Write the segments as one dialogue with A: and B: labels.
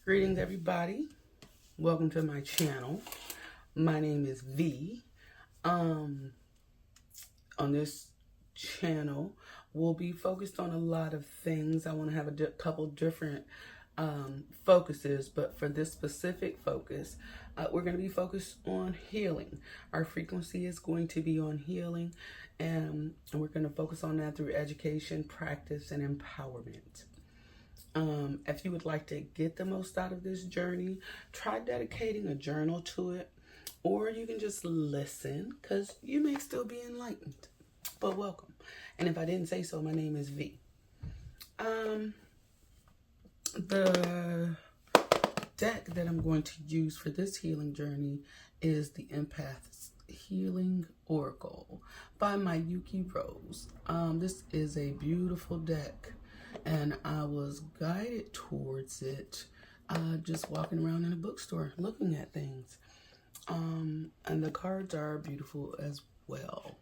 A: Greetings, everybody. Welcome to my channel. My name is V. On this channel, we'll be focused on a lot of things. I want to have a couple different focuses, but for this specific focus, we're going to be focused on healing. Our frequency is going to be on healing, and we're going to focus on that through education, practice, and empowerment. If you would like to get the most out of this journey, try dedicating a journal to it, or you can just listen because you may still be enlightened. But welcome. And if I didn't say so, my name is V. The deck that I'm going to use for this healing journey is the Empath's Healing Oracle by Mayuki Rose. This is a beautiful deck, and I was guided towards it just walking around in a bookstore looking at things. And the cards are beautiful as well.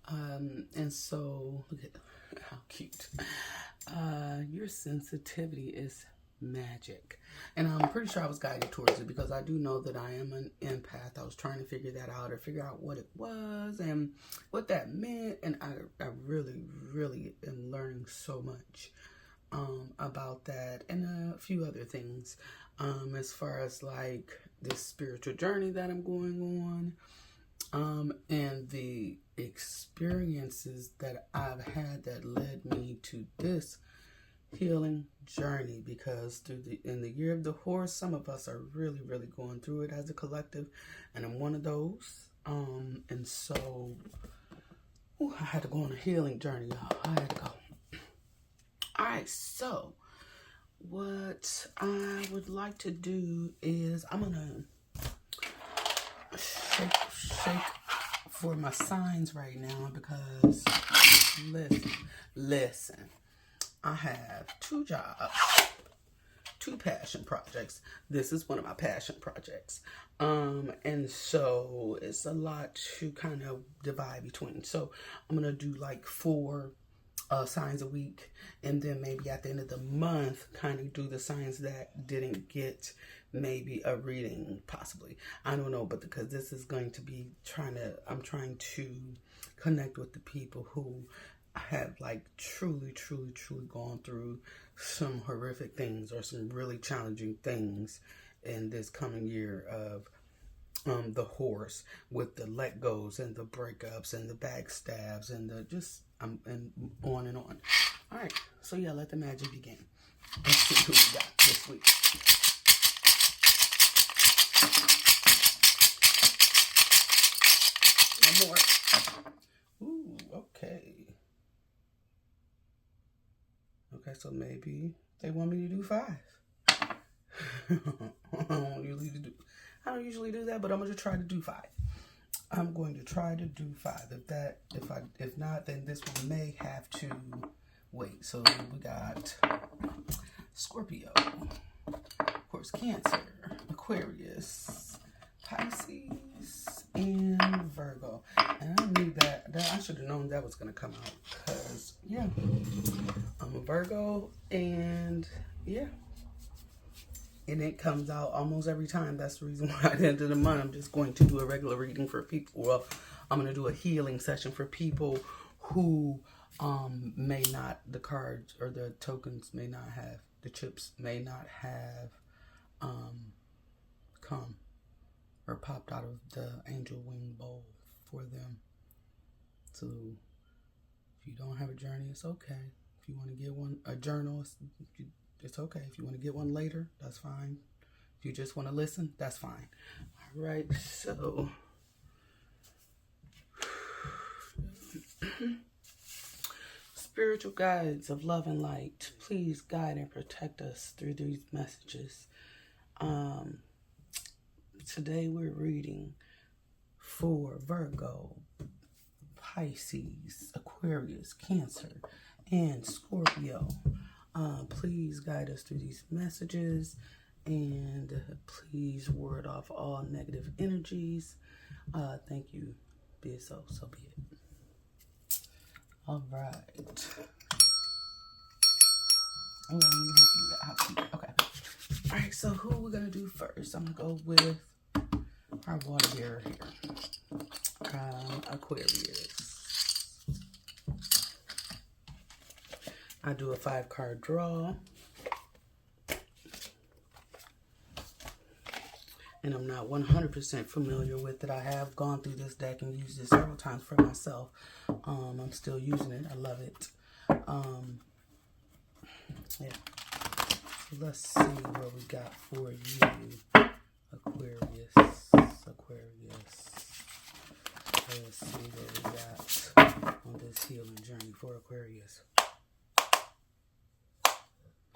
A: And so, look at how cute. Your sensitivity is magic. And I'm pretty sure I was guided towards it because I do know that I am an empath. I was trying to figure that out or figure out what it was and what that meant. And I really, really am learning so much about that and a few other things as far as like this spiritual journey that I'm going on and the experiences that I've had that led me to this healing journey, because in the year of the horse, some of us are really, really going through it as a collective, and I'm one of those. And so I had to go on a healing journey, y'all. I had to go. All right, so what I would like to do is I'm gonna shake for my signs right now because listen. I have 2 jobs, 2 passion projects. This is one of my passion projects. And so it's a lot to kind of divide between. So I'm going to do like 4 signs a week. And then maybe at the end of the month, kind of do the signs that didn't get maybe a reading, possibly. I don't know, but because this is going to be I'm trying to connect with the people who have like truly gone through some horrific things or some really challenging things in this coming year of the horse, with the let goes and the breakups and the backstabs and the and on and on. All right, so yeah, let the magic begin. Let's see who we got this week. One more. Ooh, okay. Okay, so maybe they want me to do 5. I don't usually do that, but I'm going to try to do 5. I'm going to try to do 5. If not, then this one may have to wait. So we got Scorpio, of course, Cancer, Aquarius, Pisces, and Virgo. And I knew that I should have known that was going to come out because, yeah, I'm a Virgo, and yeah, and it comes out almost every time. That's the reason why at the end of the month, I'm just going to do a regular reading for people. Well, I'm going to do a healing session for people who may not, the cards or the tokens may not have, the chips may not have come or popped out of the angel wing bowl for them. So if you don't have a journey, it's okay. If you want to get one, a journal, it's okay. If you want to get one later, that's fine. If you just want to listen, that's fine. All right, so spiritual guides of love and light, please guide and protect us through these messages. Today we're reading for Virgo, Pisces, Aquarius, Cancer, and Scorpio. Please guide us through these messages, and please ward off all negative energies. Thank you. Be it so be it. All right. Oh, I didn't even have to do that. Okay. All right, so who we're gonna do first? I'm gonna go with our water bearer here, Aquarius. I do a 5-card draw, and I'm not 100% familiar with it. I have gone through this deck and used it several times for myself. I'm still using it. I love it. Yeah. So let's see what we got for you, Aquarius. Let's see what we got on this healing journey for Aquarius. All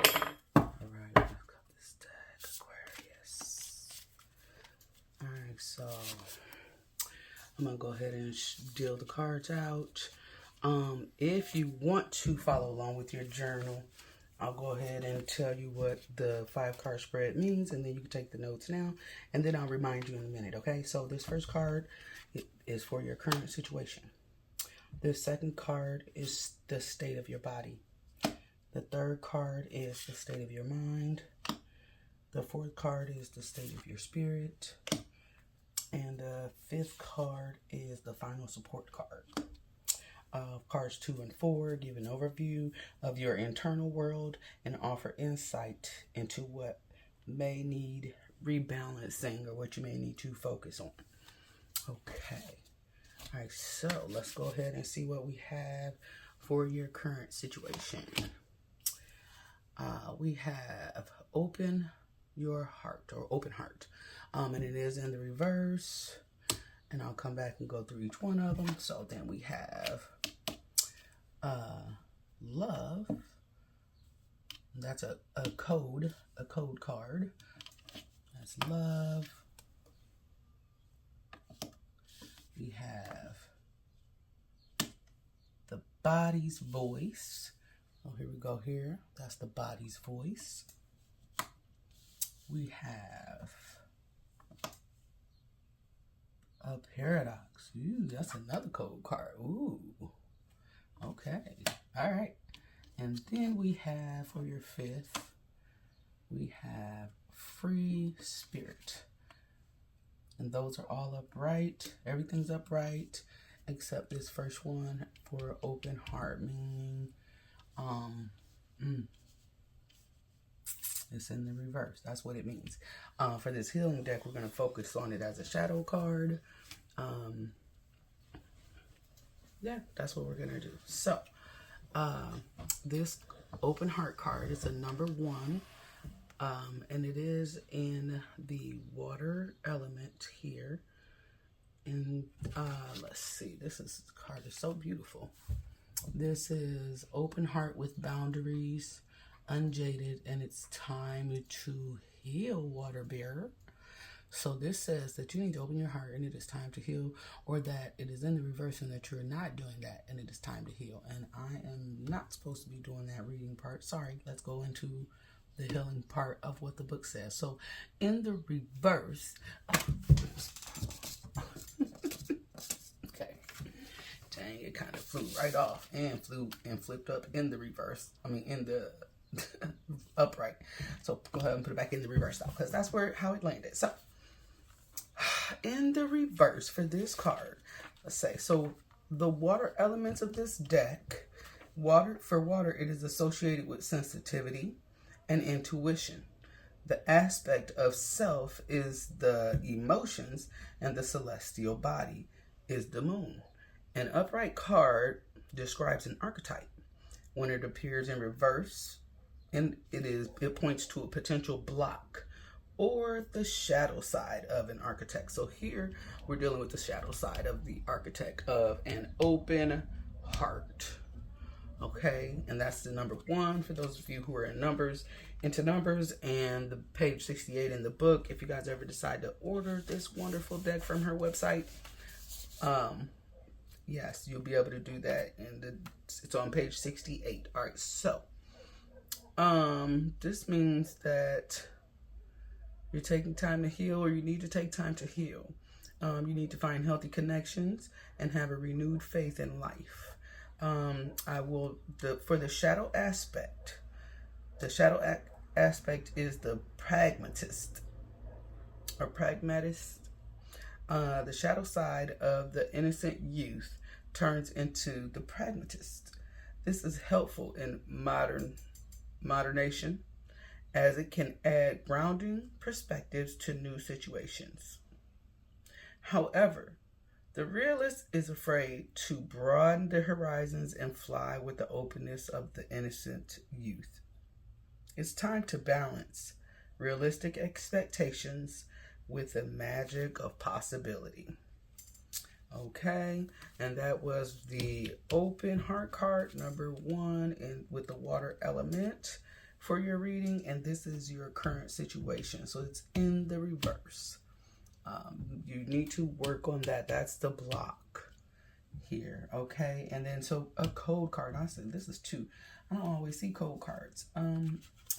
A: right, I've got this deck, Aquarius. All right, so I'm gonna go ahead and deal the cards out. If you want to follow along with your journal, I'll go ahead and tell you what the 5-card spread means, and then you can take the notes now, and then I'll remind you in a minute, okay? So this first card is for your current situation. The second card is the state of your body. The third card is the state of your mind. The fourth card is the state of your spirit. And the fifth card is the final support card. Cards 2 and 4 give an overview of your internal world and offer insight into what may need rebalancing or what you may need to focus on. Okay. All right, so let's go ahead and see what we have for your current situation. We have open your heart, or open heart. And it is in the reverse. And I'll come back and go through each one of them. So then we have love. That's a code card. That's love. We have the body's voice. Oh, here we go here. That's the body's voice. We have a paradox. Ooh, that's another code card. Ooh. Okay. All right. And then we have, for your fifth, we have free spirit. And those are all upright. Everything's upright except this first one for open heart, meaning it's in the reverse. That's what it means. For this healing deck, we're going to focus on it as a shadow card. Yeah, that's what we're going to do. So, this open heart card is a number 1. And it is in the water element here. And let's see, this card is so beautiful. This is open heart with boundaries, unjaded, and it's time to heal, water bearer. So this says that you need to open your heart and it is time to heal, or that it is in the reverse and that you're not doing that and it is time to heal. And I am not supposed to be doing that reading part. Sorry, let's go into the healing part of what the book says. So in the reverse, okay, dang, it kind of flew right off and flipped up in the reverse. I mean, in the upright. So go ahead and put it back in the reverse now, because that's how it landed. So in the reverse for this card, let's say, so the water elements of this deck, for water, it is associated with sensitivity and intuition. The aspect of self is the emotions, and the celestial body is the moon. An upright card describes an archetype. When it appears in reverse, and it points to a potential block or the shadow side of an architect. So here we're dealing with the shadow side of the architect of an open heart. Okay, and that's the number 1 for those of you who are into numbers, and the page 68 in the book. If you guys ever decide to order this wonderful deck from her website, yes, you'll be able to do that, and it's on page 68. All right, so this means that you're taking time to heal, or you need to take time to heal. You need to find healthy connections and have a renewed faith in life. For the shadow aspect, the shadow aspect is the pragmatist or pragmatist. The shadow side of the innocent youth turns into the pragmatist. This is helpful in modernation as it can add grounding perspectives to new situations. However, the realist is afraid to broaden the horizons and fly with the openness of the innocent youth. It's time to balance realistic expectations with the magic of possibility. Okay, and that was the open heart card number 1 and with the water element for your reading, and this is your current situation, so it's in the reverse. You need to work on that. That's the block here. Okay, and then so a code card. I said this is 2. I don't always see code cards.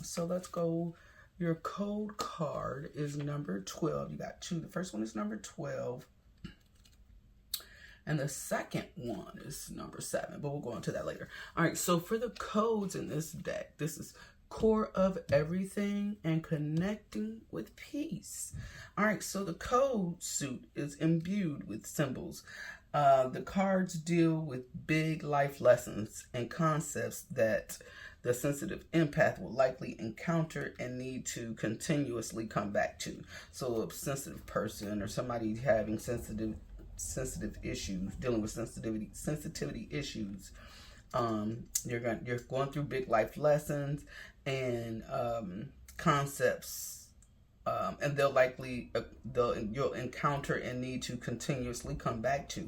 A: So let's go. Your code card is number 12. You got 2. The first one is number 12. And the second one is number 7, but we'll go into that later. All right, so for the codes in this deck, this is core of everything and connecting with peace. All right, so the code suit is imbued with symbols. The cards deal with big life lessons and concepts that the sensitive empath will likely encounter and need to continuously come back to. So a sensitive person or somebody having sensitive issues, dealing with sensitivity issues, you're going through big life lessons and concepts, and you'll encounter and need to continuously come back to.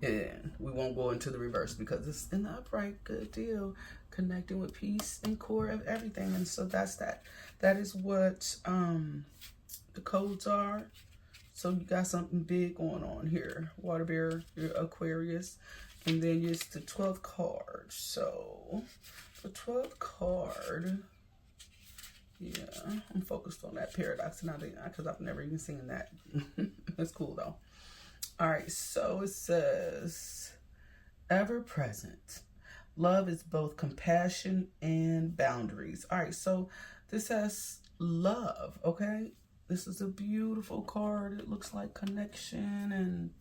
A: And we won't go into the reverse because it's in the upright. Good deal. Connecting with peace and core of everything. And so that's that. That is what the codes are. So you got something big going on here. Water bearer, your Aquarius. And then it's the 12th card. So the 12th card, yeah, I'm focused on that paradox now because I've never even seen that. It's cool though. All right, so it says, ever present. Love is both compassion and boundaries. All right, so this has love, okay? This is a beautiful card. It looks like connection and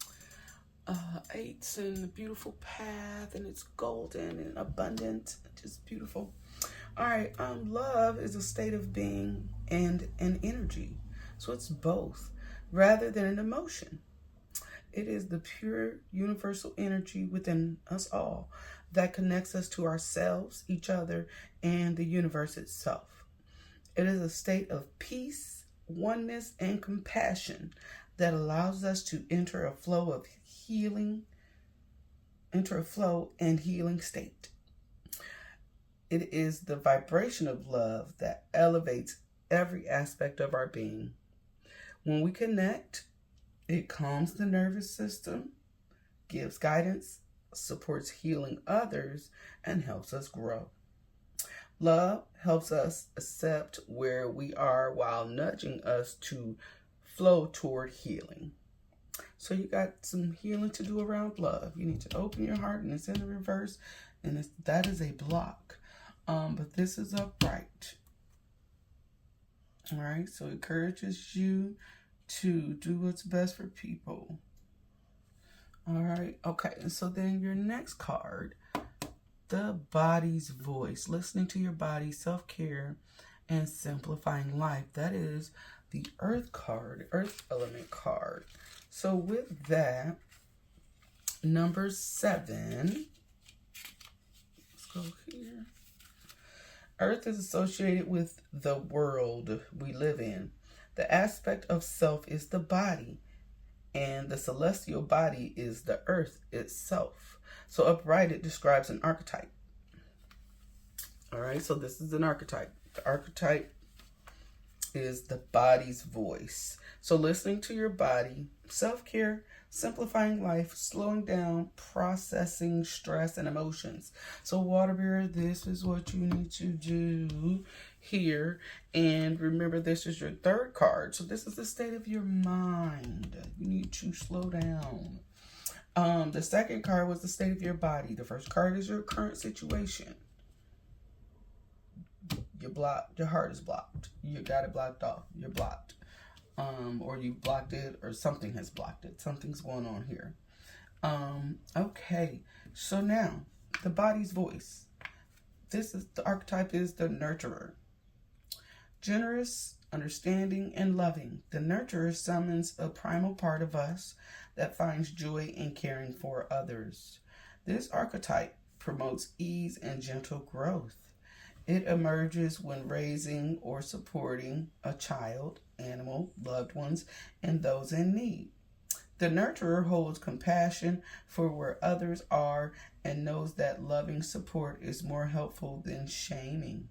A: 8s and a beautiful path, and it's golden and abundant, just beautiful. All right, love is a state of being and an energy. So it's both rather than an emotion. It is the pure universal energy within us all that connects us to ourselves, each other, and the universe itself. It is a state of peace, oneness, and compassion that allows us to enter a flow and healing state. It is the vibration of love that elevates every aspect of our being. When we connect, it calms the nervous system, gives guidance, supports healing others, and helps us grow. Love helps us accept where we are while nudging us to flow toward healing. So you got some healing to do around love. You need to open your heart, and it's in the reverse, and that is a block. But this is upright. All right, so it encourages you to do what's best for people. All right, okay, and so then your next card, the body's voice, listening to your body, self-care, and simplifying life. That is the earth card, earth element card. So with that, number 7, let's go here. Earth is associated with the world we live in. The aspect of self is the body, and the celestial body is the earth itself. So upright, it describes an archetype. All right, so this is an archetype. The archetype is the body's voice. So listening to your body, self-care, simplifying life, slowing down, processing stress and emotions. So water bearer, this is what you need to do here. And remember, this is your 3rd card. So this is the state of your mind. You need to slow down. The 2nd card was the state of your body. The 1st card is your current situation. you're blocked, your heart is blocked, you got it blocked off, you're blocked, or you blocked it, or something has blocked it, something's going on here. Okay, so now the body's voice. The archetype is the nurturer. Generous, understanding, and loving. The nurturer summons a primal part of us that finds joy in caring for others. This archetype promotes ease and gentle growth. It emerges when raising or supporting a child, animal, loved ones, and those in need. The nurturer holds compassion for where others are and knows that loving support is more helpful than shaming.